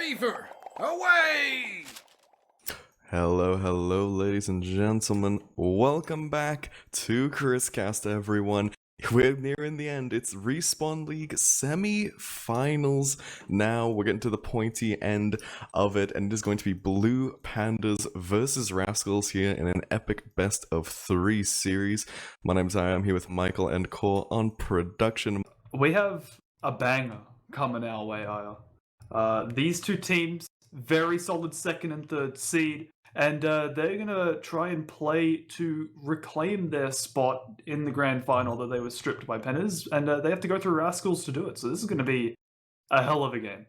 favor. Away! Hello, ladies and gentlemen. Welcome back to Chriscast, everyone. We're nearing the end. It's Respawn League semi-finals now. We're getting to the pointy end of it, and it is going to be Blue Pandas versus Rascals here in an epic best-of-3 series. My name's I'm here with Michael and Core on production. We have a banger coming our way, Aya. These two teams, very solid second and third seed, and they're going to try and play to reclaim their spot in the grand final that they were stripped by pandas, and they have to go through Rascals to do it. So this is going to be a hell of a game.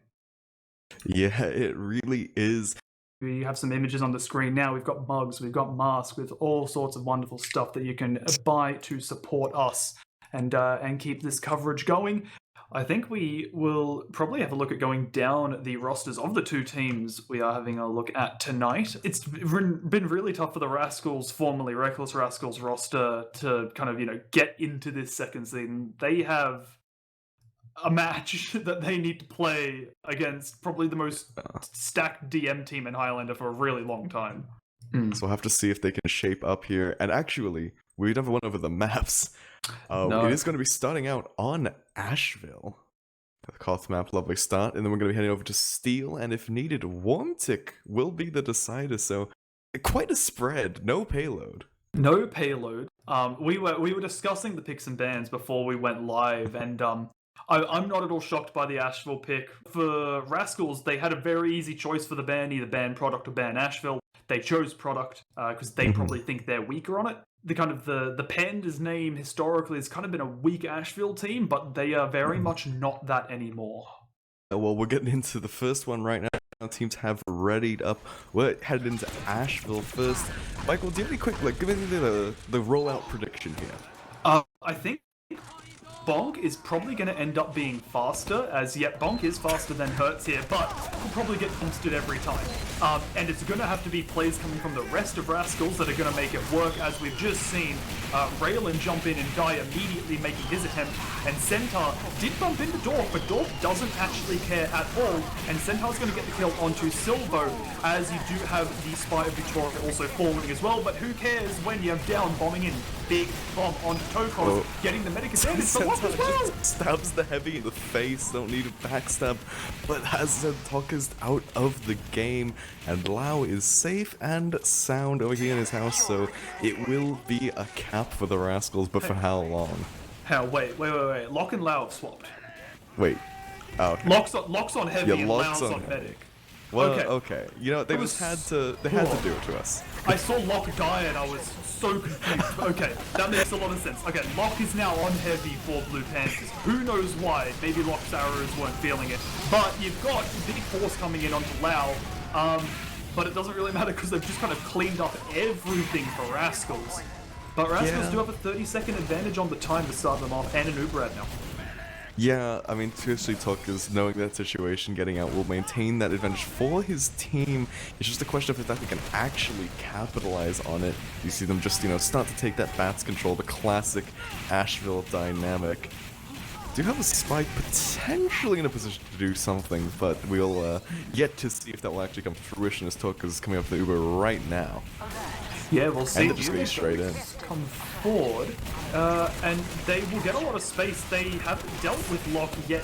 Yeah, it really is. We have some images on the screen now. We've got mugs, we've got masks, with all sorts of wonderful stuff that you can buy to support us and keep this coverage going. I think we will probably have a look at going down the rosters of the two teams we are having a look at tonight. It's been really tough for the Rascals, formerly Reckless Rascals roster, to kind of, get into this second season. They have a match that they need to play against probably the most stacked DM team in Highlander for a really long time. So we'll have to see if they can shape up here. And actually, we never went over the maps. No. It is going to be starting out on Asheville. The Koth map, lovely start. And then we're going to be heading over to Steel. And if needed, Warmtick will be the decider. So quite a spread. No payload. No payload. We were discussing the picks and bans before we went live. And I'm not at all shocked by the Asheville pick. For Rascals, they had a very easy choice for the ban, either ban Product or ban Asheville. They chose Product because they probably think they're weaker on it. The Pandas name historically has kind of been a weak Asheville team, but they are very much not that anymore. Well, we're getting into the first one right now. Teams have readied up. We're headed into Asheville first. Michael, do you have any quick, give me the rollout prediction here? I think Bonk is probably going to end up being faster, as yet Bonk is faster than Hertz here, but will probably get boosted every time. And it's going to have to be plays coming from the rest of Rascals that are going to make it work, as we've just seen Raylan jump in and die immediately making his attempt, and Centaur did bump into Dork, but Dork doesn't actually care at all, and Centaur's going to get the kill onto Silvo, as you do have the Spy of Victoria also falling as well, but who cares when you're down bombing in. Big bomb onto Tokos, getting the medic advantage, but what as well? Just stabs the heavy in the face, don't need a backstab, but has Zentokas out of the game, and Lau is safe and sound over here in his house, so it will be a cap for the Rascals, but for how long? Wait. Lock and Lau have swapped. Wait. Oh, okay. Locks on heavy and Lau's on medic. Well, okay. They just had to do it to us. I saw Locke die and I was so confused. Okay, that makes a lot of sense. Okay, Locke is now on heavy for Blue Panthers. Who knows why? Maybe Locke's arrows weren't feeling it. But you've got big force coming in onto Lau. But it doesn't really matter because they've just kind of cleaned up everything for Rascals. But Rascals do have a 30-second advantage on the time to start them off, and an Uberad now. Yeah, I mean, seriously, Tuckers, knowing that situation, getting out, will maintain that advantage for his team. It's just a question of if they can actually capitalize on it. You see them just, start to take that bats control, the classic Asheville dynamic. Do have a spike potentially in a position to do something, but we'll yet to see if that will actually come to fruition, as Tuckers is coming up the Uber right now. Yeah, we'll see. And just going straight in. Come forward, and they will get a lot of space. They haven't dealt with Locke yet.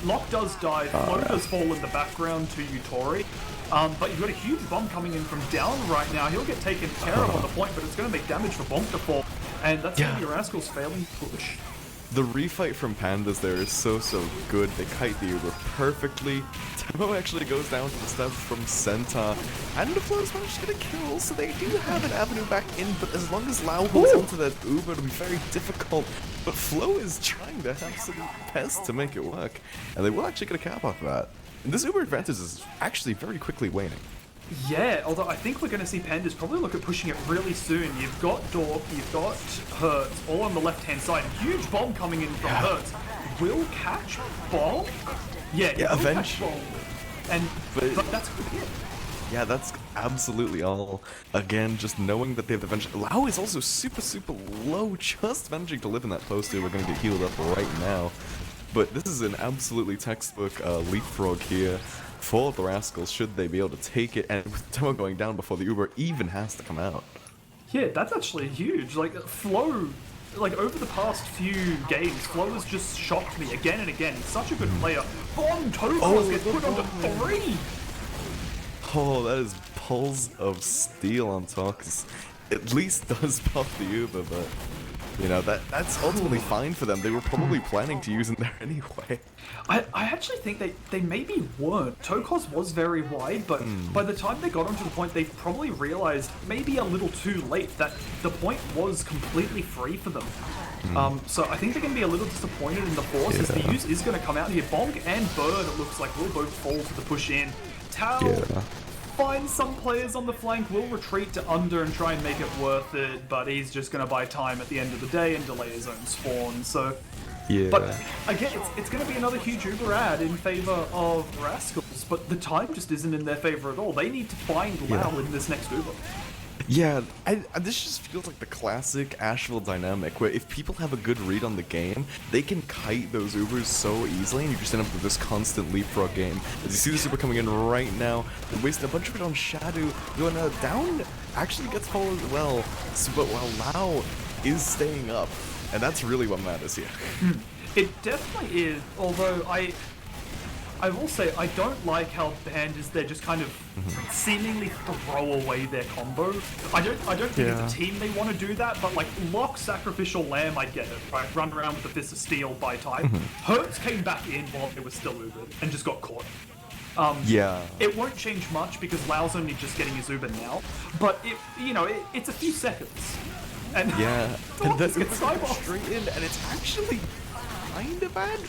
Locke does die. Flo does fall in the background to Utori. But you've got a huge bomb coming in from down right now. He'll get taken care of on the point, but it's going to make damage for Bonk to fall. And that's going to be Rascals failing push. The refight from Pandas there is so good. They kite the Uber perfectly. Tempo actually goes down to the steps from Centaur. And the Flo's managed to get a kill, so they do have an avenue back in, but as long as Lau holds onto that Uber, it'll be very difficult. But Flo is trying their absolute best to make it work, and they will actually get a cap off of that. And this Uber advantage is actually very quickly waning. Yeah, although I think we're going to see Pandas probably look at pushing it really soon. You've got Dork, you've got Hertz, all on the left-hand side. Huge bomb coming in from Hertz. Will catch Bonk? Yeah, eventually. But that's good. Yeah, that's absolutely all. Again, just knowing that they have the advantage. Lau is also super low, just managing to live in that post here. We're going to get healed up right now. but this is an absolutely textbook leapfrog here for the Rascals, should they be able to take it, and with Tomo going down before the Uber even has to come out. Yeah, that's actually huge. Like, Flo, like, over the past few games, Flo has just shocked me again and again. He's such a good player. Tokos gets put onto 3! Oh, that is pulse of steel on Tox. At least does buff the Uber, but, you know, that's ultimately fine for them. They were probably planning to use him there anyway. I actually think they maybe weren't. Tokos was very wide, but by the time they got onto the point, they probably realized, maybe a little too late, that the point was completely free for them. So I think they're going to be a little disappointed in the force, as the use is going to come out here. Bonk and Bird, it looks like, will both fall to the push in. Tao finds some players on the flank, will retreat to under and try and make it worth it, but he's just going to buy time at the end of the day and delay his own spawn, so... Yeah. But again, it's going to be another huge Uber ad in favor of Rascals, but the time just isn't in their favor at all. They need to find Lau in this next Uber. Yeah, this just feels like the classic Asheville dynamic, where if people have a good read on the game, they can kite those Ubers so easily, and you just end up with this constant leapfrog game. As you see this Uber coming in right now, they're wasting a bunch of it on Shadow, going down, actually gets followed as well, but while Lau is staying up, and that's really what matters here. It definitely is, although I will say, I don't like how pandas, they're just kind of seemingly throw away their combo. I don't think as a team they want to do that, but like, lock Sacrificial Lamb, I get it, right? Run around with the Fist of Steel by time. Hertz came back in while it was still Ubered and just got caught. It won't change much because Lau's only just getting his Uber now, but it's a few seconds. And and then gets straight in, and it's actually kind of bad.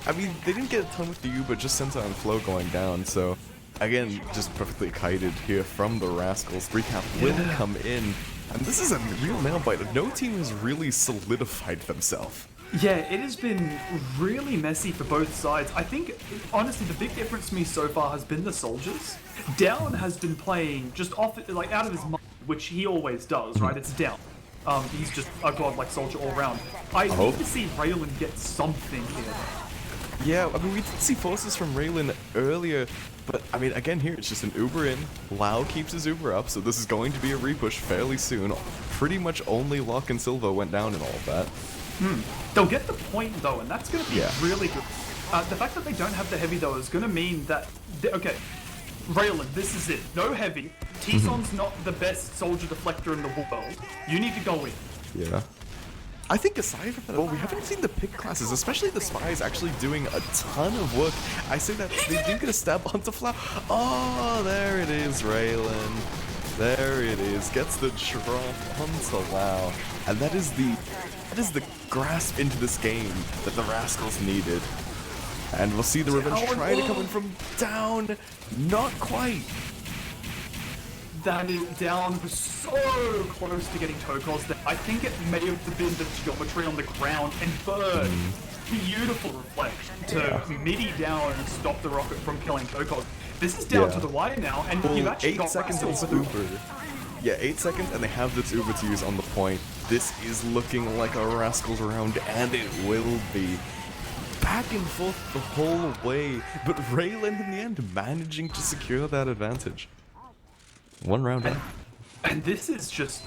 I mean, they didn't get a ton with the U, but just Sensei and Flow going down, so again, just perfectly kited here from the Rascals. Recap will come in, and this is a real nail biter. No team has really solidified themselves. Yeah, it has been really messy for both sides. I think, honestly, the big difference for me so far has been the soldiers. Down has been playing just off, like, out of his mind, which he always does, right? It's Down. He's just a godlike soldier all around. I need to see Raylan get something here. Yeah, I mean, we did see forces from Raylan earlier, but I mean, again here, it's just an Uber in. Lau keeps his Uber up, so this is going to be a repush fairly soon. Pretty much only Locke and Silva went down in all of that. They'll get the point, though, and that's going to be really good. The fact that they don't have the heavy, though, is going to mean that... Okay, Raylan, this is it. No heavy. T-Son's not the best soldier deflector in the world. You need to go in. Yeah. I think aside from that, we haven't seen the pick classes, especially the Spies, actually doing a ton of work. I say that they do get a stab onto Flau. Oh, there it is, Raylan. There it is. Gets the drop onto Lau. And that is the grasp into this game that the Rascals needed. And we'll see the Revenge try to come in from down. Not quite. That is Down was so close to getting Tokos there. I think it may have been the geometry on the ground, and Bird, beautiful reflection to MIDI down and stop the rocket from killing Tokos. This is down to the wire now, and you've actually 8 got seconds of this Uber. Yeah, 8 seconds, and they have this Uber to use on the point. This is looking like a Rascals round, and it will be. Back and forth the whole way, but Raylan in the end managing to secure that advantage. One round out. And this is just...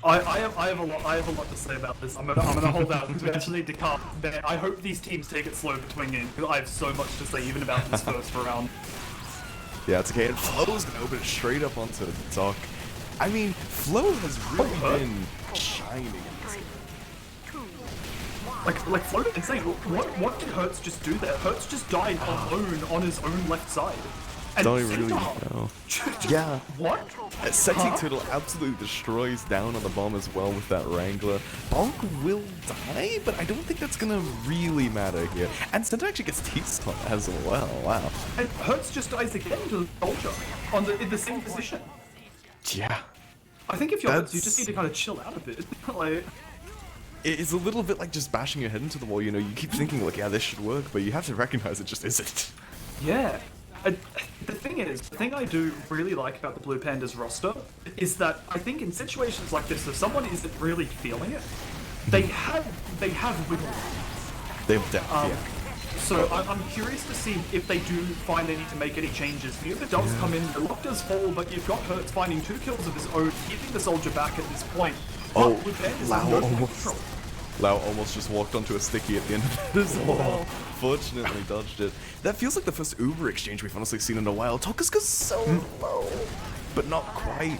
I have a lot to say about this. I'm gonna hold out because we actually need to cut. I hope these teams take it slow between in, because I have so much to say even about this first round. Yeah, it's okay. And Flo's gonna open it straight up onto the dock. I mean, Flo has really been shining in this game. Like Flo did insane. What did Hertz just do there? Hertz just died alone on his own left side. And don't even really know. Yeah. What? Sexy Turtle absolutely destroys down on the bomb as well with that Wrangler. Bonk will die, but I don't think that's gonna really matter here. And Senta actually gets T-Stun as well, wow. And Hertz just dies again to the soldier in the same position. Yeah. I think if you're Hertz, you just need to kind of chill out a bit. Like... It's a little bit like just bashing your head into the wall, you know, you keep thinking like, yeah, this should work, but you have to recognize it just isn't. Yeah. The thing I do really like about the Blue Pandas roster is that I think in situations like this, if someone isn't really feeling it, they have wiggle room. They've depth, yeah. So I'm curious to see if they do find they need to make any changes. The Uber does come in, the lock does fall, but you've got Hertz finding 2 kills of his own, keeping the soldier back at this point. Oh, But with Bandits, Lau no almost. control. Lau almost just walked onto a sticky at the end of it as well. Fortunately dodged it. That feels like the first Uber exchange we've honestly seen in a while. Tokaska's so low, but not quite.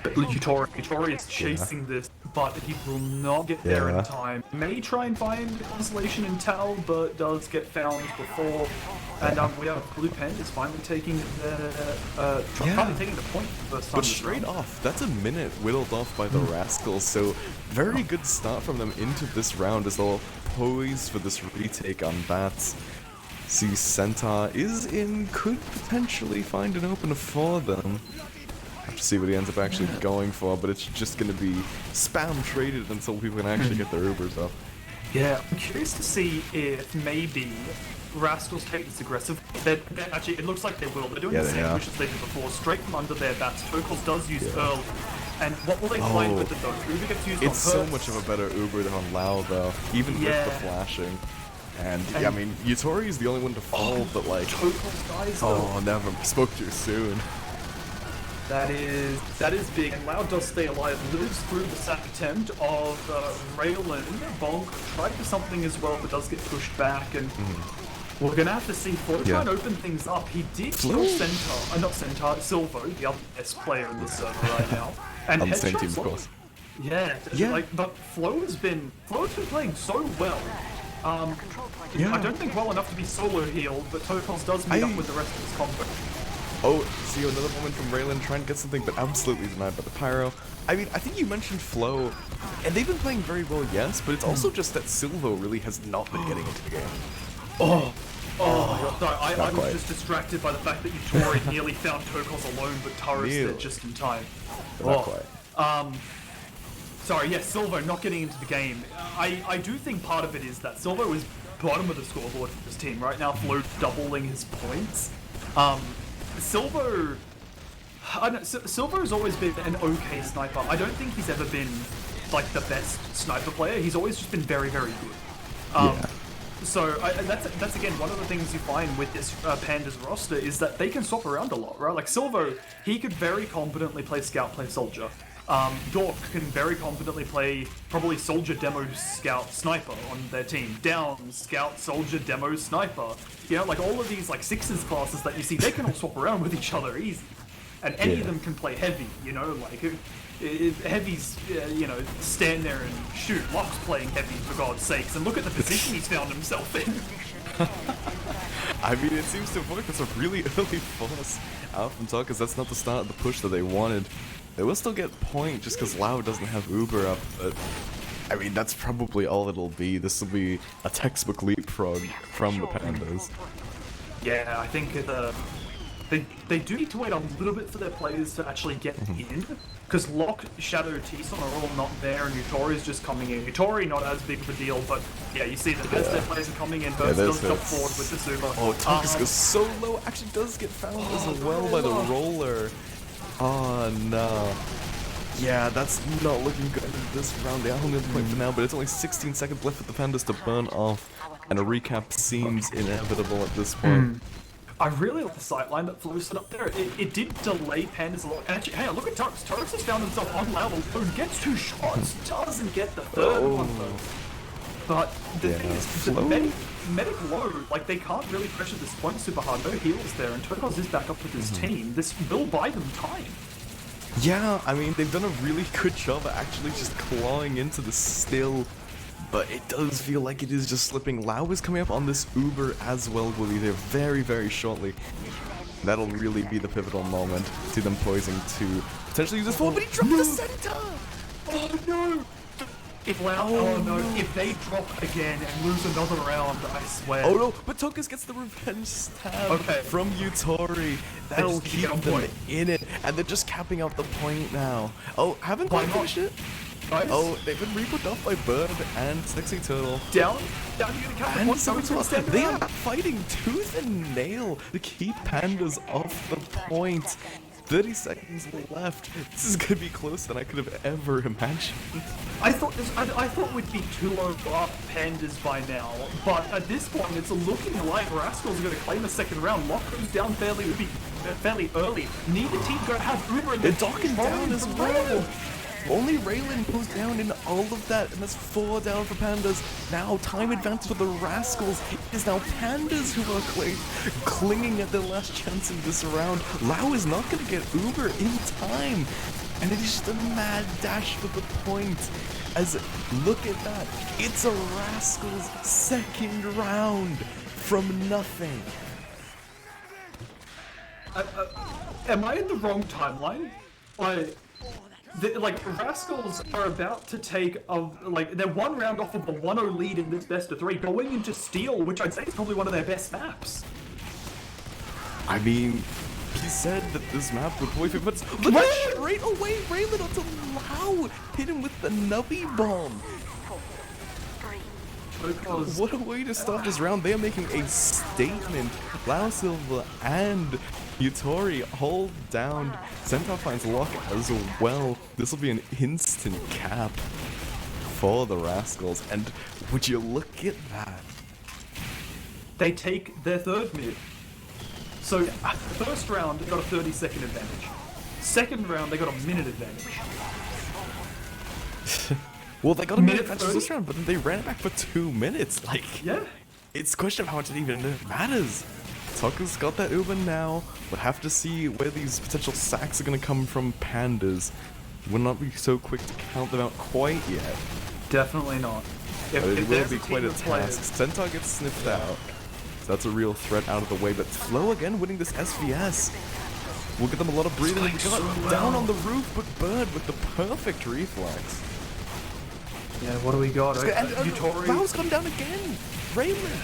But Yutori is chasing this, but he will not get there in time. May try and find consolation in Tal, but does get found before. And we have Blue Pandas finally taking finally taking the point for the first time. But straight off, that's a minute whittled off by the Rascals, so very good start from them into this round as they'll poise for this retake on Bats. See, Centaur is in, could potentially find an opener for them. Have to see what he ends up actually going for, but it's just going to be spam traded until people can actually get their Ubers up. Yeah, I'm curious to see if maybe Rascals take this aggressive. Actually, it looks like they will. They're doing the same which they did before, straight from under their bats. Tokals does use Earl. And what will they find with it though? Uber gets used It's on so Hertz. much of a better Uber than on Lau though, even with the flashing. And yeah, I mean, Yutori is the only one to fall, but like... Tokals dies though. Oh, never. Spoke too soon. That is big, and Lau does stay alive, lives through the sack attempt of Raylan. Bonk tried to do something as well, but does get pushed back, and we're gonna have to see Flo try and open things up. He did kill Silvo, the other best player in the server right now. And On the same team, headshots of course. Yeah, but Flo's been playing so well. I don't think well enough to be solo healed, but Tokals does meet up with the rest of his combo. Oh, see another moment from Raylan trying to get something, but absolutely denied by the Pyro. I mean, I think you mentioned Flo, and they've been playing very well, yes, but it's also just that Silvo really has not been getting into the game. Oh my god, sorry, I was just distracted by the fact that Yutori nearly found Tokals alone, but Taurus there just in time. Not quite. Sorry, yes, Silvo not getting into the game. I do think part of it is that Silvo is bottom of the scoreboard for this team. Right now, Flo doubling his points. Silvo has always been an okay sniper. I don't think he's ever been like the best sniper player. He's always just been very, very good. So that's again one of the things you find with this Pandas roster is that they can swap around a lot, right? Like Silvo, he could very competently play Scout, play Soldier. Dork can very competently play probably Soldier, Demo, Scout, Sniper on their team. Down, Scout, Soldier, Demo, Sniper. You know, like all of these like Sixes classes that you see, they can all swap around with each other easy. And any of them can play Heavy, you know, like Heavy's, you know, stand there and shoot. Locke's playing Heavy for God's sakes, and look at the position he's found himself in. I mean, it seems to work. It's a really early force out from Talk, because that's not the start of the push that they wanted. They will still get point just because Lau doesn't have Uber up, but I mean, that's probably all it'll be. This will be a textbook leapfrog from the Pandas. Yeah, I think they do need to wait a little bit for their players to actually get in, because Locke, Shadow, T-Son are all not there, and Yutori's just coming in. Yutori not as big of a deal, but yeah, you see that as their players are coming in, Burst does jump forward with the Super. Oh, Tokus goes so low, actually does get found as well by the roller. Oh no. Yeah, that's not looking good in this round. They are holding the point for now, but it's only 16 seconds left for the Pandas to burn off, and a recap seems inevitable at this point. I really like the sightline that Flo set up there. It did delay Pandas a lot. And actually, hey, look at Turks. Turks has found himself on level. Gets 2 shots, doesn't get the third one though. But the thing is, the medic low, like they can't really pressure this point super hard. No heals there, and Turkos is back up with his team. This will buy them time. Yeah, I mean, they've done a really good job at actually just clawing into the still, but it does feel like it is just slipping. Lau is coming up on this Uber as well, will be there very, very shortly. That'll really be the pivotal moment. See them poising to potentially use this fall, but he dropped the center! Oh no! If if they drop again and lose another round, I swear. Oh no, but Tokus gets the revenge stab from Yutori. That'll keep them in it, and they're just capping out the point now. Oh, haven't quite finished it? Nice. Oh, they've been re-put off by Bird and Sexy Turtle. Down, you're gonna count And one, they are fighting tooth and nail to keep Pandas off the point. 30 seconds left. This is gonna be closer than I could have ever imagined. I thought we'd be 2-0 up Pandas by now, but at this point it's looking like Rascals are going to claim a second round. Lock goes down fairly early. Neither team going to have Uber and They're docking down as well. Only Raylan goes down in all of that, and that's 4 down for Pandas. Now, time advantage for the Rascals. It is now Pandas who are clinging at their last chance in this round. Lau is not going to get Uber in time, and it is just a mad dash for the point. As, look at that, it's a Rascals second round from nothing. Am I in the wrong timeline? Rascals are about to take they're 1 round off of a 1-0 lead in this best of 3, going into Steel, which I'd say is probably one of their best maps. I mean, he said that this map would probably fit, but look at straight away Raylan onto Lau, hit him with the Nubby bomb. What a way to start this round. They are making a statement. Lau Silva and Yutori hold down. Centaur finds lock as well. This will be an instant cap for the Rascals. And would you look at that? They take their third mid. So, first round, they got a 30-second advantage. Second round, they got a minute advantage. Well, they got a minute advantage this round, but then they ran it back for 2 minutes. Yeah. It's a question of how much it even matters. Tucker's got that Uber now. We'll have to see where these potential sacks are going to come from Pandas. We'll not be so quick to count them out quite yet. Definitely not. But it will be quite a task. Centaur gets sniffed out. So that's a real threat out of the way. But Flo again winning this SVS. We'll get them a lot of breathing. We got down on the roof, but Bird with the perfect reflex. Yeah, what do we got? And Lau's gone down again. Raylan.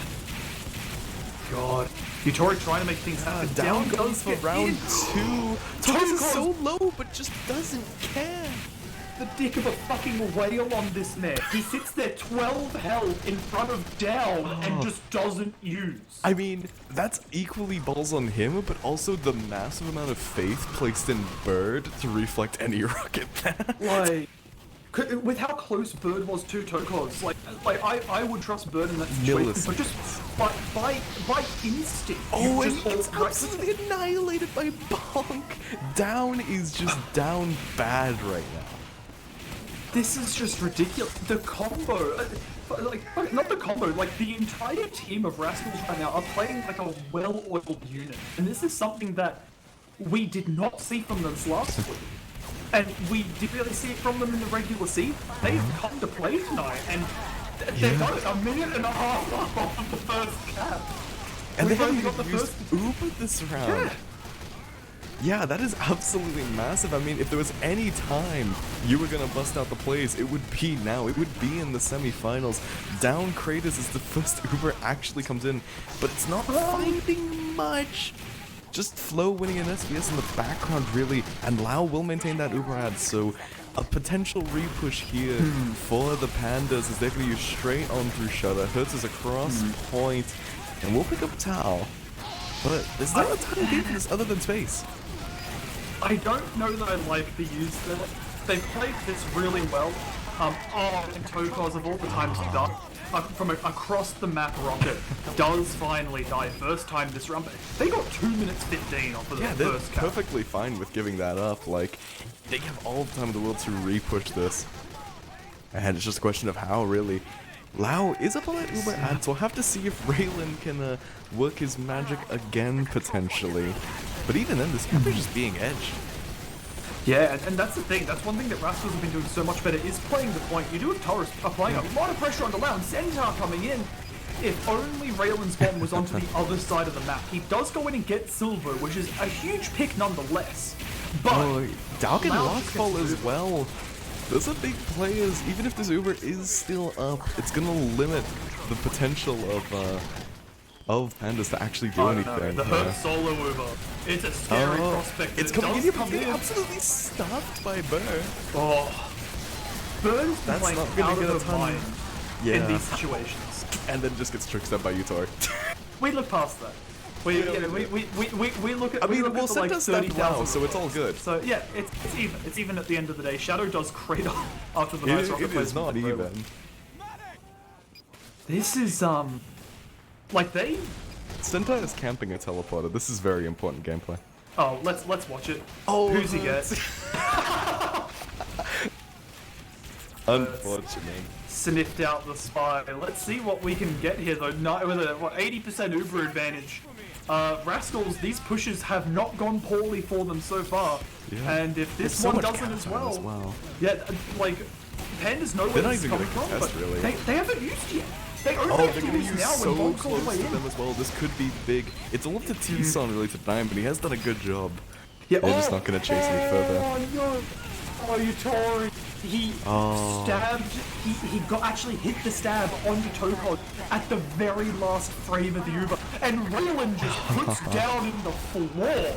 God. Yutori trying to make things happen. Down goes for round 2. Tucker's is so low, but just doesn't care. The dick of a fucking whale on this map. He sits there 12 health in front of down and just doesn't use. I mean, that's equally balls on him, but also the massive amount of faith placed in Bird to reflect any rocket path. With how close Bird was to Tokos, I would trust Bird in that situation, but just by instinct. Oh, and it's absolutely annihilated by Bonk. Down is just down bad right now. This is just ridiculous. The combo, not the combo, the entire team of Rascals right now are playing like a well-oiled unit, and this is something that we did not see from them last week. And we did really see it from them in the regular season. They've come to play tonight, and they've got it a minute and a half off the first cap. And they've only got the first Uber this round. Yeah, that is absolutely massive. I mean, if there was any time you were gonna bust out the plays, it would be now. It would be in the semifinals. Down Kratos as the first Uber actually comes in, but it's not finding much. Just Flo winning an SVS in the background, really, and Lau will maintain that Uber ad, so a potential repush here for the Pandas as they're going to use straight on through Shutter. Hertz is across point, and we'll pick up Tao. But there's not a ton of defense other than space. I don't know that I like the use there. They've played this really well. And Tokos of all the times done. From across the map rocket does finally die first time this round. They got 2 minutes 15 off of the first cap. Perfectly fine with giving that up. They have all the time in the world to repush this. And it's just a question of how, really. Lau is up on that Uber ad, so we'll have to see if Raylan can work his magic again, potentially. But even then, this cap is just being edged. Yeah, and that's the thing. That's one thing that Rascals have been doing so much better, is playing the point. You do have Taurus applying a lot of pressure on the Lau, and Centaur coming in. If only Raylan's bomb was onto the other side of the map. He does go in and get Silver, which is a huge pick nonetheless. But Dalk and Lockfall as well. Those are big players. Even if this Uber is still up, it's gonna limit the potential of Pandas to actually do anything. No, the Hertz solo Uber. It's a scary prospect. It's coming in. It's getting absolutely stuffed by Burr. Burr's That's playing not gonna out get a of her ton. mind in these situations. And then just gets tricked up by Yutor. We look past that. We look at. I mean, we look well, at the, like, Senta stepped 30,000. wow, so it's all good. So yeah, it's even. It's even at the end of the day. Shadow does great after the nice rocket It is placement. not even. This is like they. Senta is camping a teleporter. This is very important gameplay. Oh, let's watch it. Oh, who's he get? Unfortunate. Sniffed out the spy. Let's see what we can get here though. Not with a 80% Uber advantage. Rascals, these pushes have not gone poorly for them so far. Yeah. And if this So one much doesn't as counter well, yeah, like Pandas know where They're not this is even coming gonna from, contest, but really. they haven't used yet. They only Oh, have they're to gonna use use now so when Bonk's all the close way to in. them as well. This could be big. It's all up to T-Son really to dime, but he has done a good job. Yeah, They're just not gonna chase any further. Oh no! Oh, you Tori! He stabbed. He actually hit the stab onto Topod at the very last frame of the Uber, and Raylan just puts down in the floor.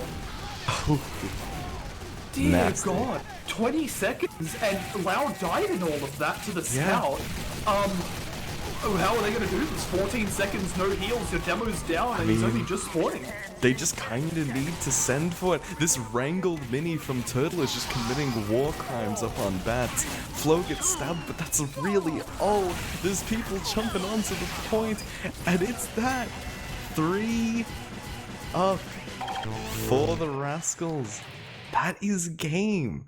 Dear Nasty. God! 20 seconds, and Lau died in all of that to the scout. How are they gonna do this? 14 seconds, no heals, your demo's down, and he's only just spawning. They just kinda need to send for it. This wrangled mini from Turtle is just committing war crimes up on bats. Flo gets stabbed, but that's really all. There's people jumping onto the point, and it's that. 3 up for the Rascals. That is game.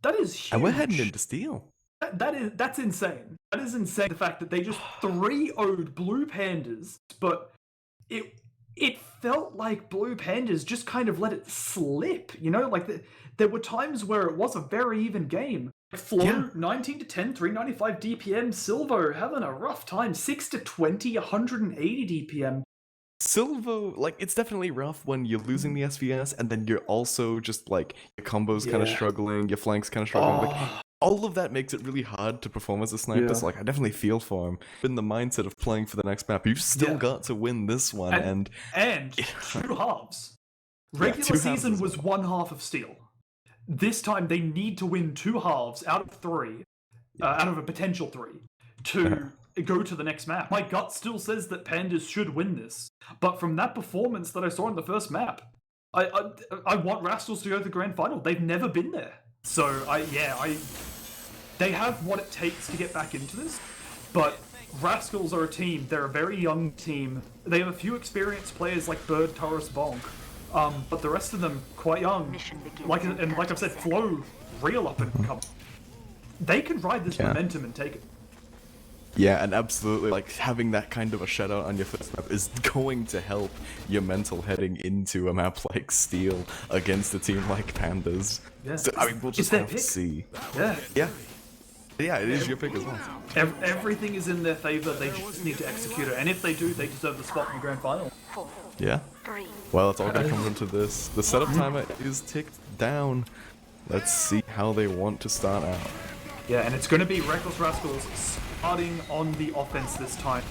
That is huge. And we're heading into Steel. That's insane. That is insane. The fact that they just 3-0'd Blue Pandas, but it felt like Blue Pandas just kind of let it slip. You know, like there were times where it was a very even game. Flo 19 to 10, 395 DPM. Silvo having a rough time, 6 to 20, 180 DPM. Silvo, like, it's definitely rough when you're losing the SVS and then you're also just like your combo's kind of struggling, your flank's kind of struggling. Like, all of that makes it really hard to perform as a sniper. So, like, I definitely feel for him. In the mindset of playing for the next map, you've still got to win this one, and 2 halves. Regular season was 1 half of Steel. This time they need to win 2 halves out of 3, out of a potential 3, to go to the next map. My gut still says that Pandas should win this, but from that performance that I saw in the first map, I want Rascals to go to the grand final. They've never been there. So, they have what it takes to get back into this, but Rascals are a team. They're a very young team. They have a few experienced players like Bird, Taurus, Bonk, but the rest of them quite young. Like I've said, Flo, real up and come. They can ride this momentum and take it. Yeah, and absolutely, like, having that kind of a shutout on your first map is going to help your mental heading into a map like Steel against a team like Pandas. Yeah. So, I mean, we'll just have to see. Yeah, it is your pick as well. Everything is in their favor. They just need to execute it, and if they do, they deserve the spot in the grand final. Yeah. Well, it's all going to come into this. The setup timer is ticked down. Let's see how they want to start out. Yeah, and it's going to be Reckless Rascals starting on the offense this time.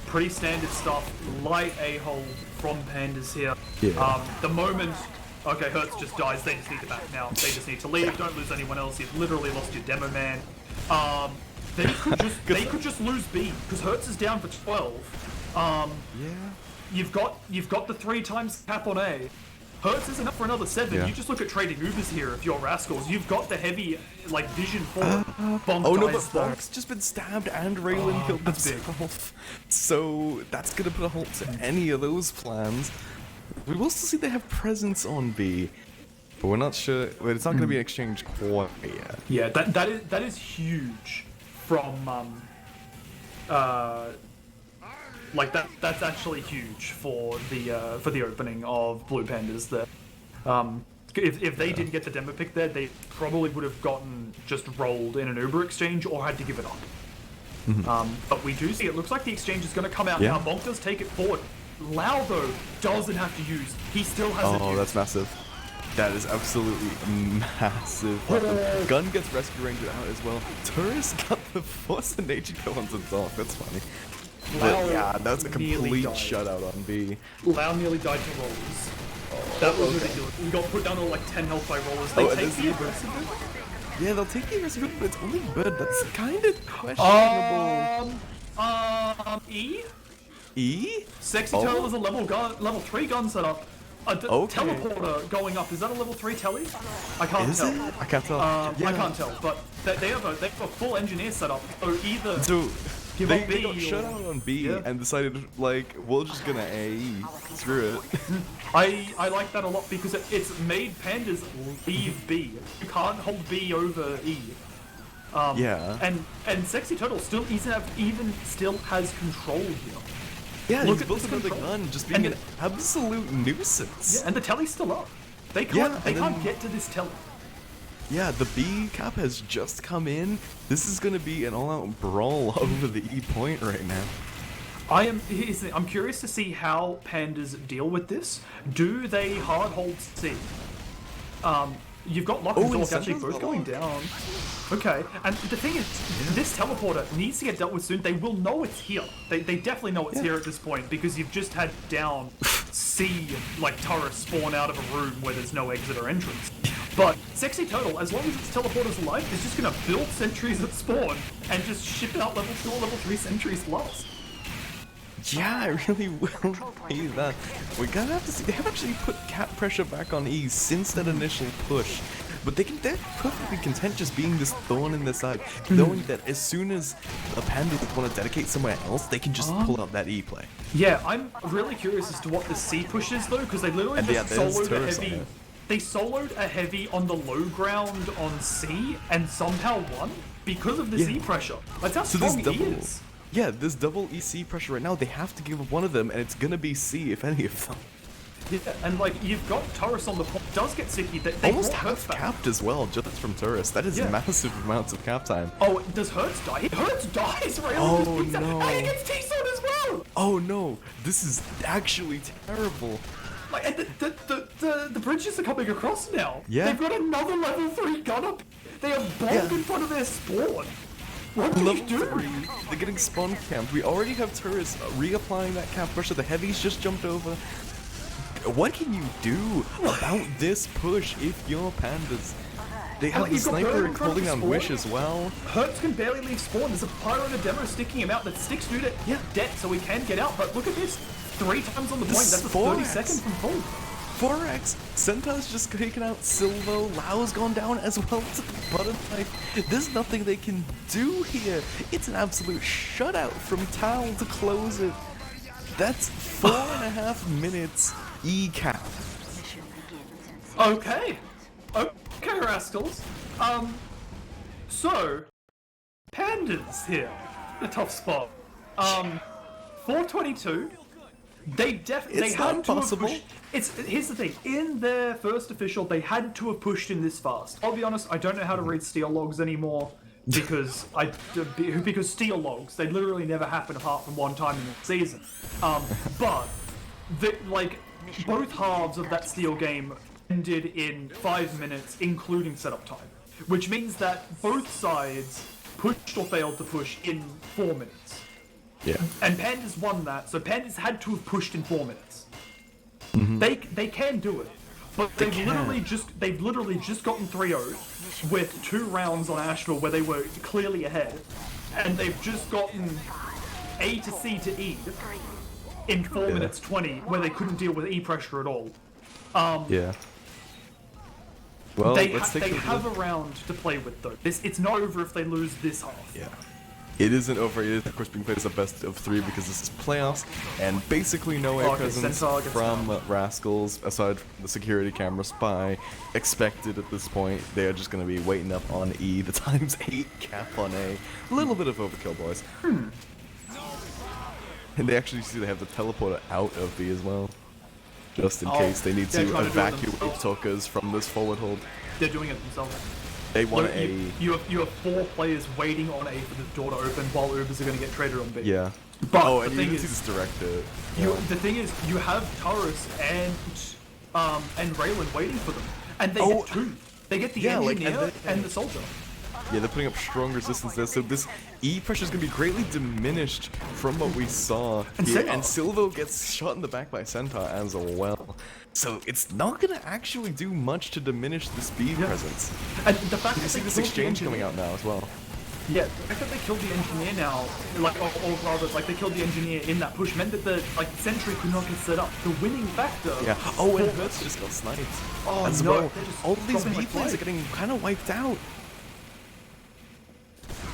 Pretty standard stuff. Light A-hole from Pandas here. Yeah. The moment... Okay, Hertz just dies. They just need to back now. They just need to leave. Don't lose anyone else. You've literally lost your demo man. They could just lose B, because Hertz is down for 12. You've got the 3 times cap on A. Hertz isn't up for another 7. You just look at trading Ubers here if you're Rascals. You've got the heavy, like, vision for Bonk. Oh no, but Bonk's just been stabbed and Raylan killed himself. So that's gonna put a halt to any of those plans. We will still see they have presence on B, but we're not sure. But it's not gonna be an exchange quite yet. Yeah, that is huge from like that's actually huge for the opening of Blue Pandas there. If they didn't get the demo pick there, they probably would have gotten just rolled in an Uber exchange or had to give it up. But we do see it looks like the exchange is going to come out now. Bonk does take it forward. Lau though doesn't have to use. He still has it. Oh, that's massive. That is absolutely massive. Gun gets rescue ranger out as well. Turris got the force of nature kill onto Doc. That's funny. But yeah, that's a complete shutout on B. Lau nearly died to rollers. That was ridiculous. He got put down to like 10 health by rollers. They take the aggressive. Yeah, they'll take the aggressive, but it's only Bird. That's kind of questionable. E? E? Sexy Oh. Turtle is a level 3 gun setup. A Okay. teleporter going up. Is that a level 3 telly? I can't Is tell. it? I can't tell. I Yeah. can't tell, but they have a full engineer setup. So either So give they up B got or- shut out on B Yeah. and decided like we're just gonna AE. Screw it. I like that a lot because it's made pandas leave B. You can't hold B over E. Yeah. And Sexy Turtle still even still has control here. Yeah, Look he's at built this another control. gun, just being And an absolute nuisance. Yeah, and the telly's still up. They Yeah, can't and then- get to this telly. Yeah, the B cap has just come in. This is gonna be an all-out brawl over the E point right now. Here's the thing, I'm curious to see how pandas deal with this. Do they hard hold C? You've got Lock and Oh, and Dork actually Sentinel's both got going down. Okay, and the thing is, this teleporter needs to get dealt with soon. They will know it's here. They definitely know it's here at this point because you've just had down C like turrets spawn out of a room where there's no exit or entrance. But Sexy Turtle, as long as its teleporter's alive, is just gonna build sentries at spawn and just ship out level 2 or level 3 sentries last. Yeah, I really will say that. We're gonna have to see. They have actually put cap pressure back on E since that initial push. But they're perfectly content just being this thorn in their side, knowing that as soon as a panda want to dedicate somewhere else, they can just pull out that E play. Yeah, I'm really curious as to what the C push is though, because they literally And just yeah, there's soloed a turrets on heavy. it. They soloed a heavy on the low ground on C and somehow won because of this Yeah. E pressure. That's how So strong this double, E is. yeah, this double EC pressure right now. They have to give up one of them, and it's gonna be C if any of them. Yeah, and like you've got Taurus on the point. Does get sicky. They Almost brought Hertz half back. capped as well, just from Turris. That is Yeah. massive amounts of cap time. Oh, does Hertz die? Hertz dies, really? Oh, Just beats out- no. And he gets T-Sword as well! Oh no, this is actually terrible. Like, and the bridges are coming across now. Yeah. They've got another level 3 gun up. They have bomb Yeah. in front of their spawn. What do you Level do? 3, they're getting spawn camped. We already have Turris reapplying that cap pressure. The heavies just jumped over. What can you do about this push if you're pandas? They have Like, the you've got sniper Bird in front holding of down spawn. Wish as well. Hertz can barely leave spawn. There's a pyro and a demo sticking him out that sticks dude at debt so he can get out. But look at this. 3 times on the point. That's a 30 4x. second from full. 4x. Centaur's just taken out Silvo. Lau's gone down as well to the bottom knife. There's nothing they can do here. It's an absolute shutout from Tal to close it. That's 4.5 minutes E cap. Okay. Okay, rascals. So, pandas here. A tough spot. 422. They It's had not to possible. have pushed. Here's the thing. In their first official, they had to have pushed in this fast. I'll be honest. I don't know how to read steel logs anymore because because steel logs they literally never happen apart from one time in the season. But both halves of that steel game ended in 5 minutes, including setup time, which means that both sides pushed or failed to push in 4 minutes. Yeah. And Pandas won that, so Pandas had to have pushed in 4 minutes. They can do it, but they've literally just gotten 3-0 with 2 rounds on Asheville where they were clearly ahead, and they've just gotten A to C to E in 4 minutes 20 where they couldn't deal with E pressure at all. Yeah. Well, They let's take a have look. a round to play with though. It's not over if they lose this half. Yeah. It isn't over. It is, of course, being played as a best of 3 because this is playoffs, and basically no air Okay, presence Centaur gets from Rascals, aside from the security camera spy, expected at this point. They are just going to be waiting up on E, the ×8 cap on A. A little bit of overkill, boys. And they actually see they have the teleporter out of B as well, just in case they need they're to trying to do it evacuate themselves. Tuckers from this forward hold. They're doing it themselves. They want Look, A. you have 4 players waiting on A for the door to open while Ubers are going to get traded on B. Yeah. But Oh, the and you thing can see is, this director. the thing is, you have Taurus and Raylan waiting for them, and they Oh, get 2. They get the yeah, like, engineer and and the soldier. Yeah, they're putting up strong resistance there, so this E pressure is going to be greatly diminished from what we saw And here. Centaur. And Silvo gets shot in the back by Centaur as well. So it's not going to actually do much to diminish the speed presence. And the fact You that see they this killed the exchange coming engineer- out now as well. Yeah, the fact that they killed the engineer now, like, or rather, like, they killed the engineer in that push meant that the, like, sentry could not get set up. The winning factor... Yeah. Oh, and Hertz just got sniped. Oh, as no. well. They're just All these dropping B like plays are flies. getting kind of wiped out.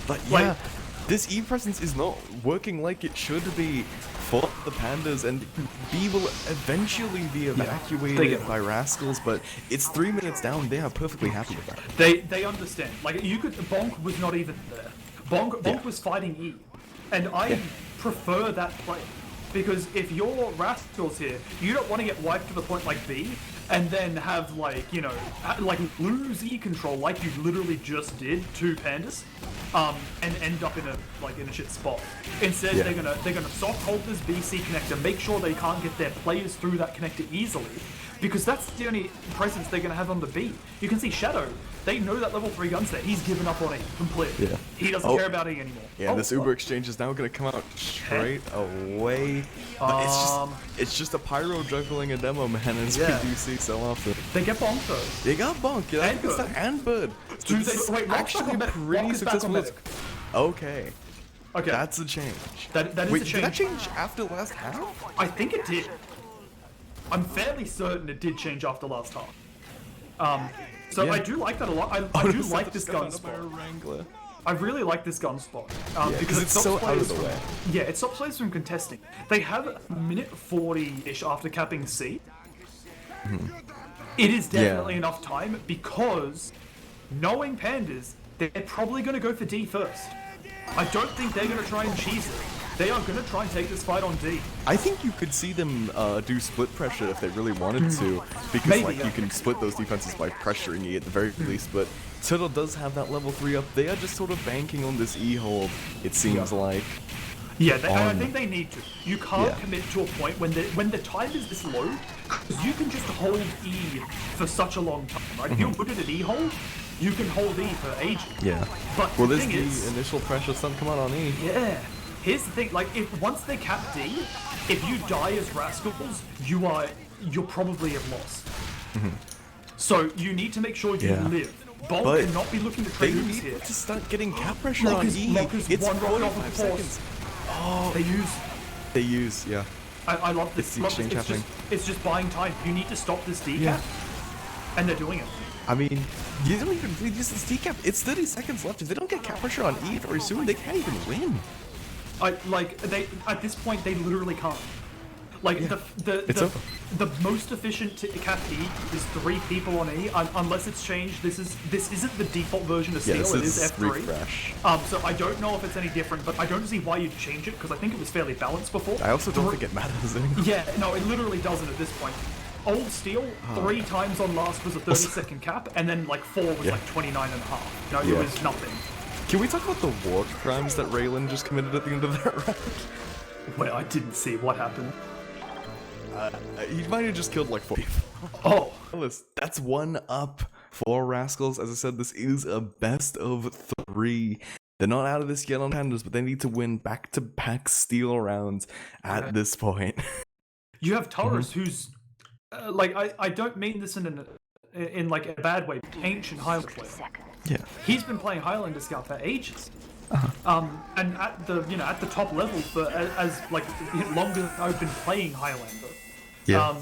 But yeah, Like- this E presence is not working like it should be for the Pandas, and B will eventually be evacuated by Rascals, but it's 3 minutes down. They are perfectly happy with that. They understand. Like, you could... Bonk was not even there. Bonk was fighting E. And I prefer that play. Because if you're Rascals here, you don't want to get wiped to the point like B, and then have, like, you know, like, lose E control like you literally just did to Pandas, and end up in a shit spot. Instead, they're gonna soft hold this BC connector, make sure they can't get their players through that connector easily, because that's the only presence they're gonna have on the B. You can see Shadow. They know that level 3 gun set. He's given up on E completely. Yeah. He doesn't care about E anymore. Yeah, this Uber exchange is now going to come out straight away. But it's just a pyro juggling a demo, man, as we do see so often. They get bonked though. They got bonk, yeah, And Bird. And Bird. So Dude, this is wait, Rock's actually back on medic. pretty Rock is back on successful. medic. Okay, Okay. that's a change. That is Wait, a did change. that change after last half? I think it did. I'm fairly certain it did change after last half. So Yeah. I do like that a lot. I do like this gun spot. Wrangler. I really like this gun spot. Because it it's stops so out players of the from- way. Yeah, it stops players from contesting. They have a minute 40-ish after capping C. It is definitely enough time because knowing Pandas, they're probably going to go for D first. I don't think they're going to try and cheese it. They are going to try and take this fight on D. I think you could see them do split pressure if they really wanted to, because Maybe, like yeah. you can split those defenses by pressuring E at the very least. But Turtle does have that level 3 up. They are just sort of banking on this E hold. It seems like. Yeah, I think they need to. You can't Yeah. commit to a point when the time is this low, because you can just hold E for such a long time, right? If you're good at an E hold, you can hold E for ages. Yeah. But Well, the there's thing the is, initial pressure starting to come out on E. yeah. Here's the thing, like, if once they cap D, if you die as Rascals, you're probably have lost. So you need to make sure you Yeah. live. Bonk But cannot be looking to They trade moves need here. to start getting cap pressure Lock on is- E. Lock is It's one rock off of 45 the force. seconds. Oh, They use. yeah. I love this. It's the Love exchange this. happening. It's just buying time. You need to stop this decap, Yeah. and they're doing it. I mean, you don't even really use this decap. It's 30 seconds left. If they don't get cap pressure on E very soon, they can't even win. They at this point they literally can't. Like It's over. the most efficient cap E is 3 people on E, unless it's changed. This isn't the default version of Steel. Yeah, this It is is F3. refresh. So I don't know if it's any different, but I don't see why you'd change it because I think it was fairly balanced before. I also don't think it matters anymore. Yeah, no, it literally doesn't at this point. Old Steel, 3 times on last was a 30-second cap, and then like 4 was like 29 and a half. No, Yeah. it was nothing. Can we talk about the war crimes that Raylan just committed at the end of that round? Well, I didn't see what happened. He might have just killed like 4 people. Oh, That's 1 up for Rascals. As I said, this is a best of 3. They're not out of this yet on Pandas, but they need to win back-to-back Steel rounds at this point. you have Taurus, who's like I don't mean this in like a bad way. Ancient Highlander player. Yeah. He's been playing Highlander Scout for ages. And at the top level for as like longer than I've been playing Highlander. Yeah.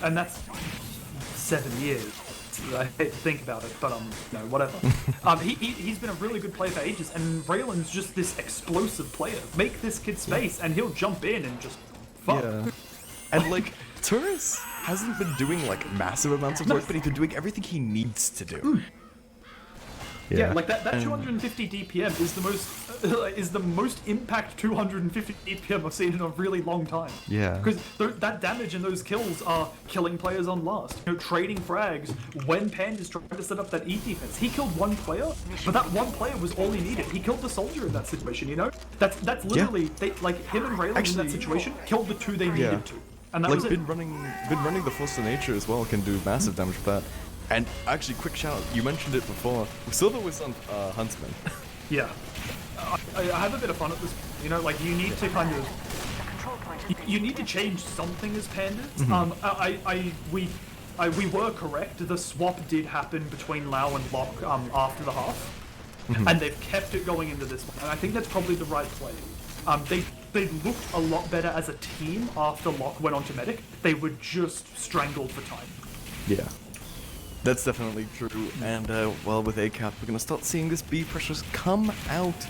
And that's 7 years. I hate to think about it, but whatever. He's been a really good player for ages, and Raylan's just this explosive player. Make this kid space, and he'll jump in and just fuck. Yeah. And like, Turris hasn't been doing like massive amounts of work, but he's been doing everything he needs to do. Yeah, like that 250 DPM is the most impact 250 DPM I've seen in a really long time. Yeah. Because that damage and those kills are killing players on last. You know, trading frags when Panda's trying to set up that E defense. He killed 1 player, but that 1 player was all he needed. He killed the soldier in that situation. You know, that's literally him and Raylan in that situation killed the 2 they needed to, and that was it. been running the Force of Nature as well can do massive damage with that. And actually, quick shout out, you mentioned it before. Silver was on Huntsman. Yeah. I have a bit of fun at this. You know, like you need to kind of, you need to change something as Pandas. We were correct. The swap did happen between Lau and Locke after the half. and they've kept it going into this one. And I think that's probably the right play. They looked a lot better as a team after Locke went on to Medic. They were just strangled for time. Yeah. That's definitely true. And, well, with ACAP, we're going to start seeing this B pressures come out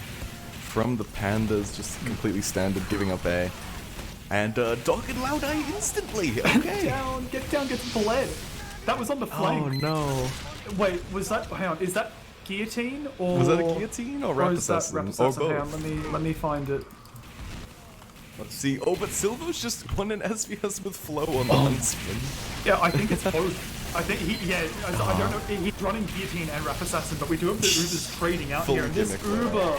from the Pandas, just completely standard, giving up A. And, Dog and Loud Eye instantly! Okay! Get down, get bled! That was on the flank! Oh, no. Wait, was that... Hang on, is that guillotine, or... Was that a guillotine or Rap Assassin? Or both? Hang on, let me find it. Let's see. Oh, but Silver's just won an SVS with Flow on the unspin. Yeah, I think it's both. I think I don't know, he's running guillotine and Rap Assassin, but we do have the Ubers trading out Full here, and this Uber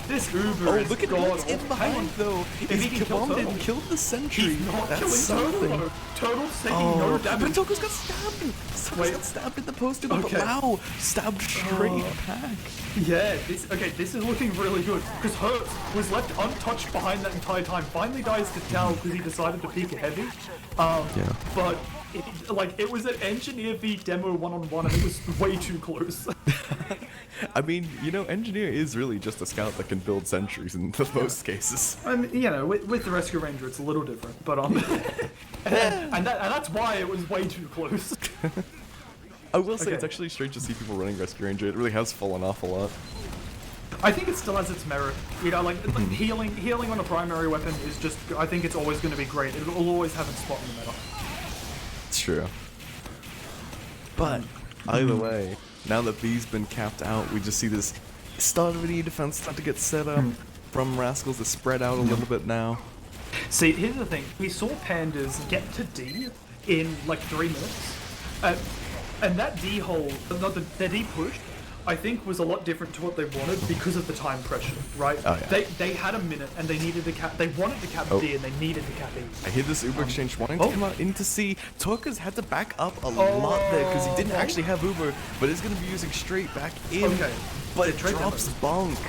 Oh, is look at what's in behind, though. He's bombed and killed the sentry. He's not That's killing something. Turtle. Turtle's taking no damage. But Toko's got stabbed. Someone's got stabbed in the poster, but wow, stabbed straight back. Yeah, this is looking really good, because Hertz was left untouched behind that entire time. Finally dies to Tao because he decided to peek a heavy. But it was an engineer v demo one-on-one, and it was way too close. I mean, you know, Engineer is really just a scout that can build sentries in most cases. I mean, you know, with the Rescue Ranger, it's a little different, but and that's why it was way too close. I will say it's actually strange to see people running Rescue Ranger. It really has fallen off a lot. I think it still has its merit. You know, like healing on a primary weapon is just. I think it's always going to be great. It'll always have its spot in the meta. It's true. But either way, now that B's been capped out, we just see this start of an E defense start to get set up from Rascals to spread out a little bit now. See, here's the thing. We saw Pandas get to D in like 3 minutes. And that D hole, the D push, I think was a lot different to what they wanted because of the time pressure, right? Oh, yeah. They had a minute and they needed to cap. They wanted to cap D and they needed to cap E. I hear this Uber exchange wanting to come out into C. Torka's had to back up a lot there because he didn't actually have Uber, but is going to be using straight back in. Okay. But it drops Bonk.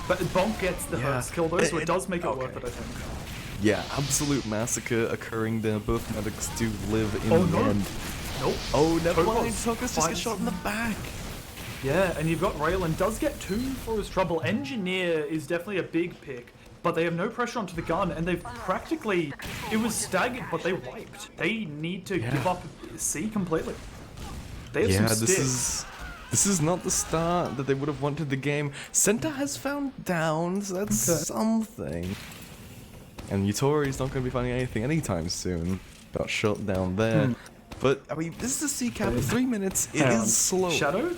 But Bonk gets the Hertz kill though, so it does make it worth it, I think. Yeah, absolute massacre occurring there. Both medics do live in the end. Nope. Oh, never mind. Torka's just gets shot in the back. Yeah, and you've got Raylan does get 2 for his trouble. Engineer is definitely a big pick, but they have no pressure onto the gun, and they've practically... It was staggered, but they wiped. They need to give up C completely. They have some sticks. This is not the start that they would have wanted the game. Center has found downs, that's something. And Yutori's not going to be finding anything anytime soon. Got shot down there. But, I mean, this is a C cap. 3 minutes, it is slow. Shadow?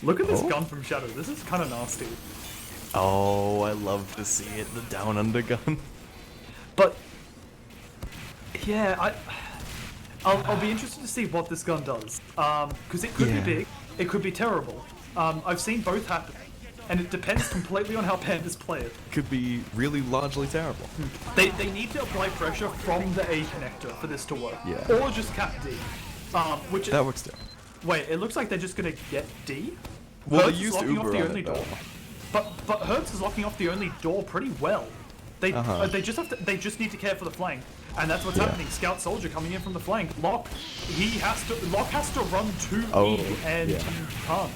Look at this gun from Shadow. This is kind of nasty. Oh, I love to see it, the down under gun. But, yeah, I'll be interested to see what this gun does. Because it could be big, it could be terrible. I've seen both happen. And it depends completely on how Pandas play it. Could be really largely terrible. They need to apply pressure from the A connector for this to work. Yeah. Or just cap D. That works too. Wait, it looks like they're just gonna get D? Well, Hertz they is used locking Uber off the on only it, door. though. But Hertz is locking off the only door pretty well. They just have to. They just need to care for the flank, and that's what's happening. Scout soldier coming in from the flank. Locke has to run to E and he can't.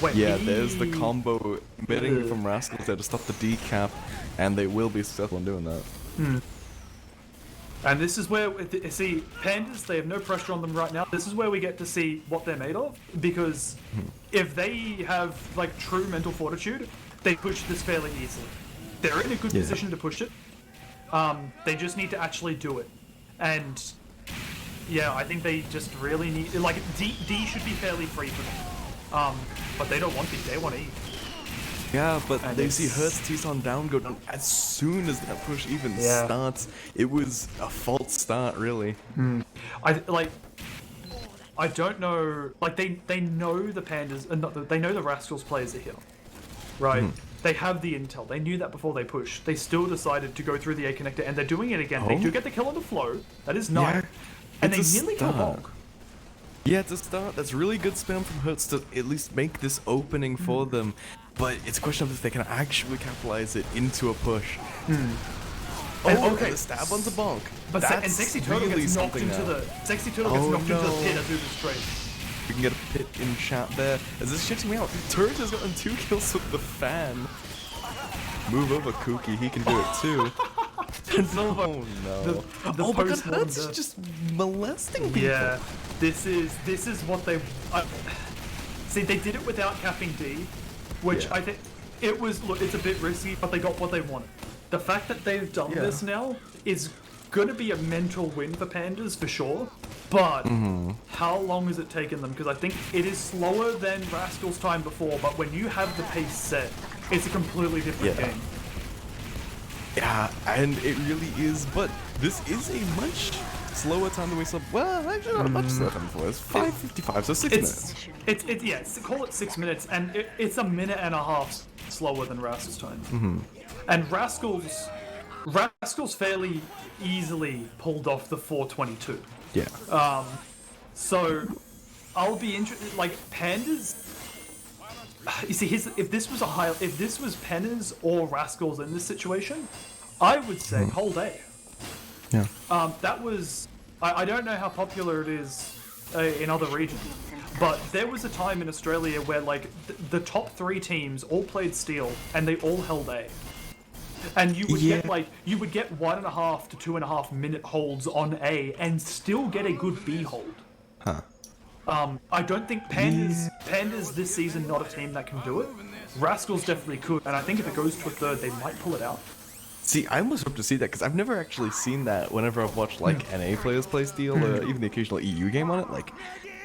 Wait, there's the combo bidding from Rascals there to stop the decap, and they will be successful in doing that. And this is where, see, Pandas, they have no pressure on them right now. This is where we get to see what they're made of, because if they have, like, true mental fortitude, they push this fairly easily. They're in a good position to push it. They just need to actually do it. And, yeah, I think they just really need, like, D should be fairly free for them. But they don't want D, they want E. Yeah, but they see Hertz T-Son down go down as soon as that push even starts. It was a false start, really. I don't know, like, they know the Pandas, they know the Rascals players are here, right? They have the intel, they knew that before they pushed. They still decided to go through the A connector, and they're doing it again. They do get the kill on the flow, that is nice. And they nearly kill Bonk. Yeah, it's a start. That's really good spam from Hertz to at least make this opening for them. But it's a question of if they can actually capitalize it into a push. The stab onto Bonk. But and Sexy Turtle gets knocked into the Sexy Turtle gets knocked into the pit as Uber straight. We can get a pit in chat there. As this shitting me out, Turret has gotten 2 kills with the fan. Move over, Kooky. He can do it too. Oh no. The oh, because post-mortem Hertz is death. just molesting people. Yeah, this is what they see. They did it without capping D, which Yeah. I think it was. Look, it's a bit risky, but they got what they wanted. The fact that they've done this now is gonna be a mental win for Pandas for sure. But how long has it taken them? Because I think it is slower than Rascal's time before. But when you have the pace set, it's a completely different game. Yeah, and it really is, but this is a much slower time than we saw. Well, actually not much slower than before. It's 5:55, so 6 minutes. It's call it 6 minutes, and it's a minute and a half slower than Rascal's time. And Rascal's fairly easily pulled off the 422. Yeah. So I'll be interested. Like Pandas. You see, if this was Pandas or Rascals in this situation, I would say hold A. Yeah. That was. I don't know how popular it is in other regions, but there was a time in Australia where like the top 3 teams all played Steel and they all held A. And you would get 1.5 to 2.5 minute holds on A and still get a good B hold. Huh. I don't think Pandas this season not a team that can do it. Rascals definitely could, and I think if it goes to a third, they might pull it out. See, I almost hope to see that because I've never actually seen that whenever I've watched like NA players play Steel or even the occasional EU game on it. Like,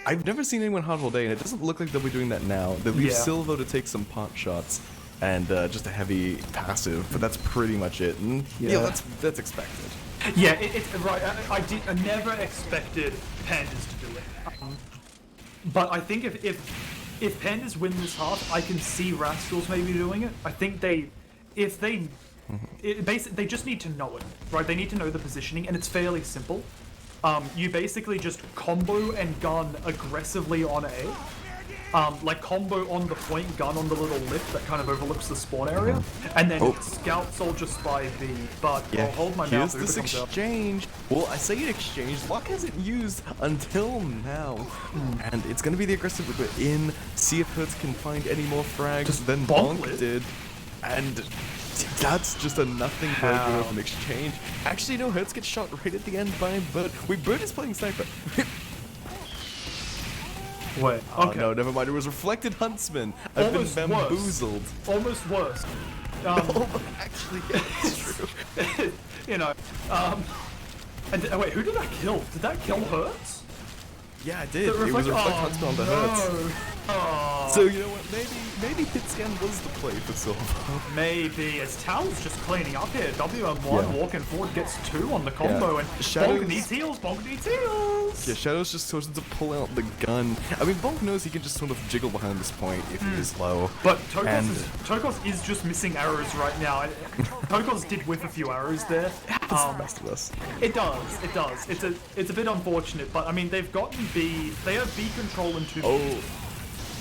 I've never seen anyone hard all day, and it doesn't look like they'll be doing that now. They leave Silvo to take some pot shots and just a heavy passive, but that's pretty much it. And that's expected. Yeah, it's right. I never expected Pandas to do it. But I think if Pandas win this half, I can see Rascals maybe doing it. I think they just need to know it, right? They need to know the positioning, and it's fairly simple. You basically just combo and gun aggressively on A. Like combo on the point, gun on the little lift that kind of overlooks the spawn area, and then scout soldier spy B. But I'll hold my mouth. Here's this exchange. Well, I say an exchange. Luck hasn't used until now, and it's gonna be the aggressive in. See if Hertz can find any more frags than Bonk did, and that's just a nothing burger of an exchange. Actually, no, Hertz gets shot right at the end by Bird. Wait, Bird is playing sniper. Wait, oh no, never mind. It was Reflected Huntsman. I've been bamboozled. Almost worse. Actually, yeah, it's true. You know, and wait, who did that kill? Did that kill Hertz? Yeah, it did. It was Reflected Huntsman on the Hertz. So you know what? Maybe Hitscan was the play for Silver. Maybe as Tal's just cleaning up here. WM1 walking forward gets 2 on the combo, and Bonk needs heals. Bonk needs heals. Yeah, Shadow's just chosen to pull out the gun. I mean, Bonk knows he can just sort of jiggle behind this point if he is low. But Tokos is just missing arrows right now. Tokos did whiff a few arrows there. The rest of us. It does. It's a bit unfortunate, but I mean they've gotten B. They have B control in 2 minutes.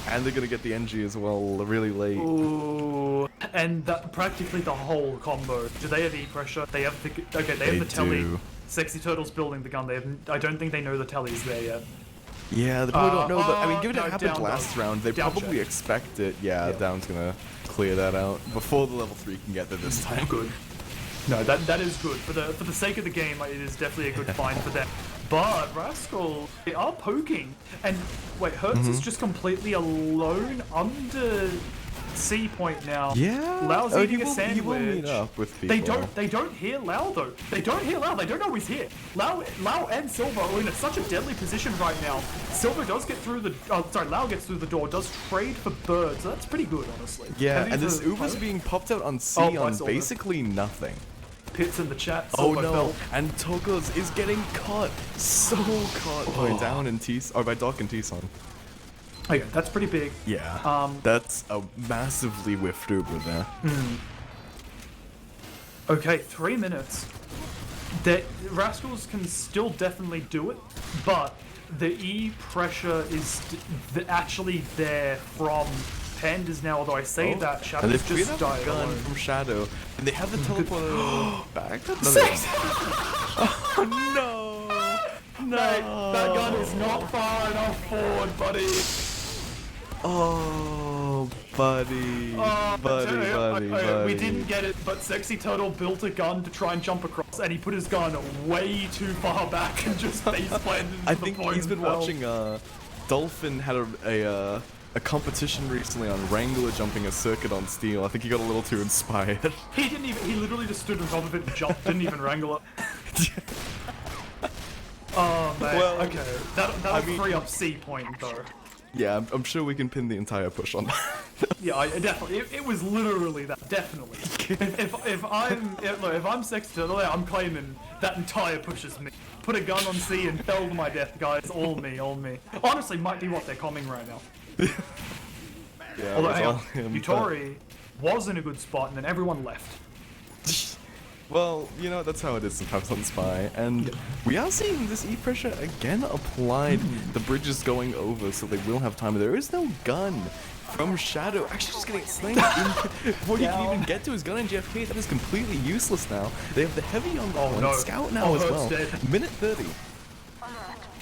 And they're gonna get the NG as well, really late. Ooh, and practically the whole combo. Do they have E pressure? They have the they have the telly. Sexy Turtle's building the gun. I don't think they know the telly's there yet. Yeah, they probably don't know, but I mean, given it happened last round, they probably check. expect it. Yeah, Down's gonna clear that out before the level 3 can get there this time. Good. No, that is good. For the sake of the game, it is definitely a good find for them. But Rascal, they are poking. And wait, Hertz is just completely alone under C point now. Yeah. Lau's eating a sandwich. He will meet up with people. They don't hear Lau though. They don't hear Lau. They don't know he's here. Lau and Silver are in such a deadly position right now. Silver does get through the. Lau gets through the door. Does trade for Bird, so that's pretty good, honestly. Yeah, and this Uber's being popped out on C on basically nothing. Pits in the chat. Oh no! And Tokos is getting caught, so caught by Down and by Doc and T-Son. Okay, that's pretty big. Yeah. That's a massively whiffed Uber there. Okay, 3 minutes. Rascals can still definitely do it, but the E pressure is actually there from Pandas now, although I say that Shadow's just died gun from Shadow, and they have the teleporter back. Oh no! No, that gun is it's not far enough forward, buddy. Oh, buddy. Buddy. We didn't get it, but Sexy Turtle built a gun to try and jump across, and he put his gun way too far back and just face planted into I the think point he's been and fell. watching, Dolphin had a competition recently on Wrangler jumping a circuit on steel. I think he got a little too inspired. He didn't even. He literally just stood on top of it and jumped. Didn't even wrangle it. Oh man. Well, okay. That'll free up C point though. Yeah, I'm sure we can pin the entire push on that. Yeah, I definitely. It was literally that. Definitely. If I'm Sexy Turtle, I'm claiming that entire push is me. Put a gun on C and fell to my death, guys. All me. Honestly, might be what they're coming right now. Yeah, Although, it was hang all on, him, Wiethoofd was in a good spot, and then everyone left. Well, you know, that's how it is sometimes on Spy, and we are seeing this E-pressure again applied. The bridge is going over, so they will have time. There is no gun from Shadow. Actually, just getting slammed before he can even get to his gun in JFK. That is completely useless now. They have the heavy on the point. no. Scout now as Hurt's well. dead. Minute 30.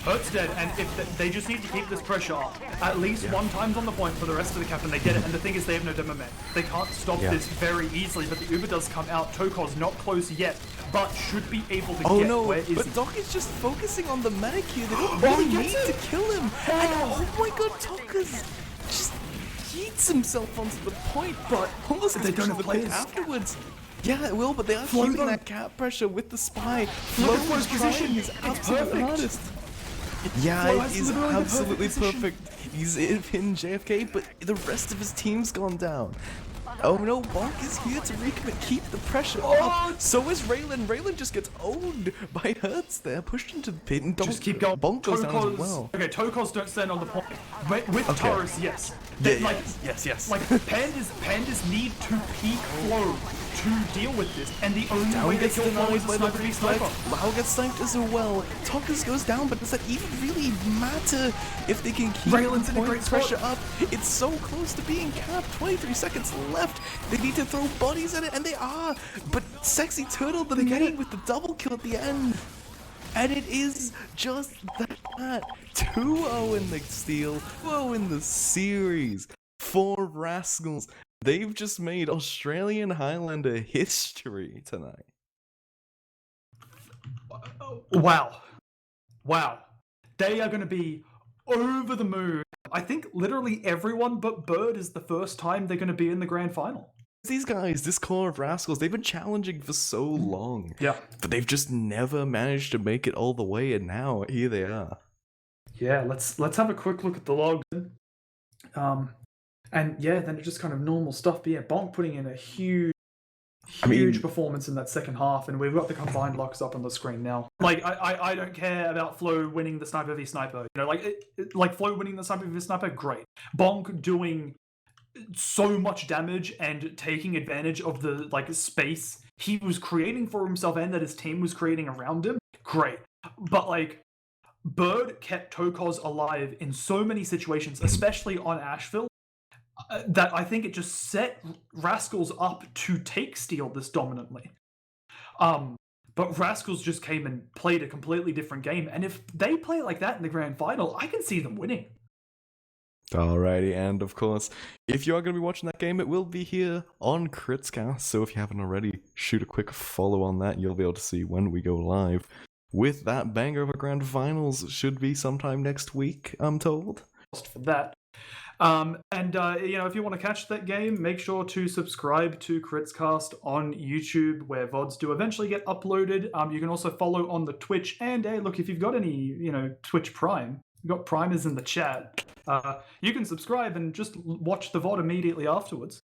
Hurt's dead, and if they just need to keep this pressure up, at least one time's on the point for the rest of the cap, and they get it. And the thing is, they have no demo man. They can't stop this very easily. But the Uber does come out. Toko's not close yet, but should be able to get. Oh no! Where is But he? Doc is just focusing on the medic here. They don't really need to kill him. And oh my God, Toka's just yeets himself onto the point, but almost They don't have the players. pit afterwards. Yeah, it will, but they are Flo, keeping though. that cap pressure with the Spy. Look at Flo Flo's is trying position. his It's absolute perfect. hardest. Yeah, Flo it has is literally the absolutely perfect position. perfect. He's in JFK, but the rest of his team's gone down. Oh no, Bonk is here to recommit, keep the pressure up. So is Raylan. Raylan just gets owned by Hurts there, pushed into the pit, and Just keep going. Bonk goes down as well. Okay, Tokos don't stand on the point. With Okay. Taurus, yes. Yeah, Like, yes. Like pandas need to peak Flow to deal with this, and the only Down way they gets kill Flow denied is by a the sniper v reflect. sniper. Lau gets sniped as well. Tokas goes down, but does that even really matter if they can keep Raylan's the in a point great spot. pressure up? It's so close to being capped. 23 seconds left. They need to throw bodies at it, and they are. But Sexy Turtle, the main with the double kill at the end. And it is just that. 2-0 in the steal, 2-0 in the series for Rascals. They've just made Australian Highlander history tonight. Wow. They are going to be over the moon. I think literally everyone but Bird is the first time they're going to be in the grand final. These guys, this core of Rascals, they've been challenging for so long. Yeah. But they've just never managed to make it all the way, and now here they are. Yeah, let's have a quick look at the logs. And yeah, then it's just kind of normal stuff. But yeah, Bonk putting in a huge performance in that second half, and we've got the combined locks up on the screen now. Like, I don't care about Flo winning the sniper v sniper. You know, like Flo winning the sniper v sniper, great. Bonk doing so much damage and taking advantage of the space he was creating for himself and that his team was creating around him, great. But Bird kept Tokos alive in so many situations, especially on Asheville, that I think it just set Rascals up to take Steel this dominantly. But Rascals just came and played a completely different game, and if they play like that in the grand final, I can see them winning. Alrighty, and of course, if you are going to be watching that game, it will be here on Critscast, so if you haven't already, shoot a quick follow on that, you'll be able to see when we go live. With that banger of a grand finals, should be sometime next week, I'm told. For that. If you want to catch that game, make sure to subscribe to Critscast on YouTube, where VODs do eventually get uploaded. You can also follow on the Twitch, and hey, look, if you've got any, Twitch Prime, you've got primers in the chat, you can subscribe and just watch the VOD immediately afterwards.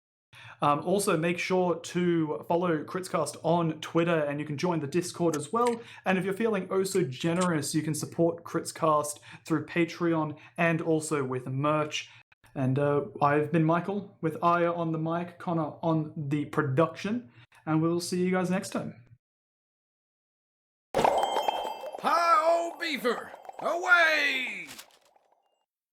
Also, make sure to follow Critscast on Twitter, and you can join the Discord as well. And if you're feeling oh so generous, you can support Critscast through Patreon and also with merch. And I've been Michael, with Aya on the mic, Connor on the production, and we'll see you guys next time. Hi, old beaver! Away!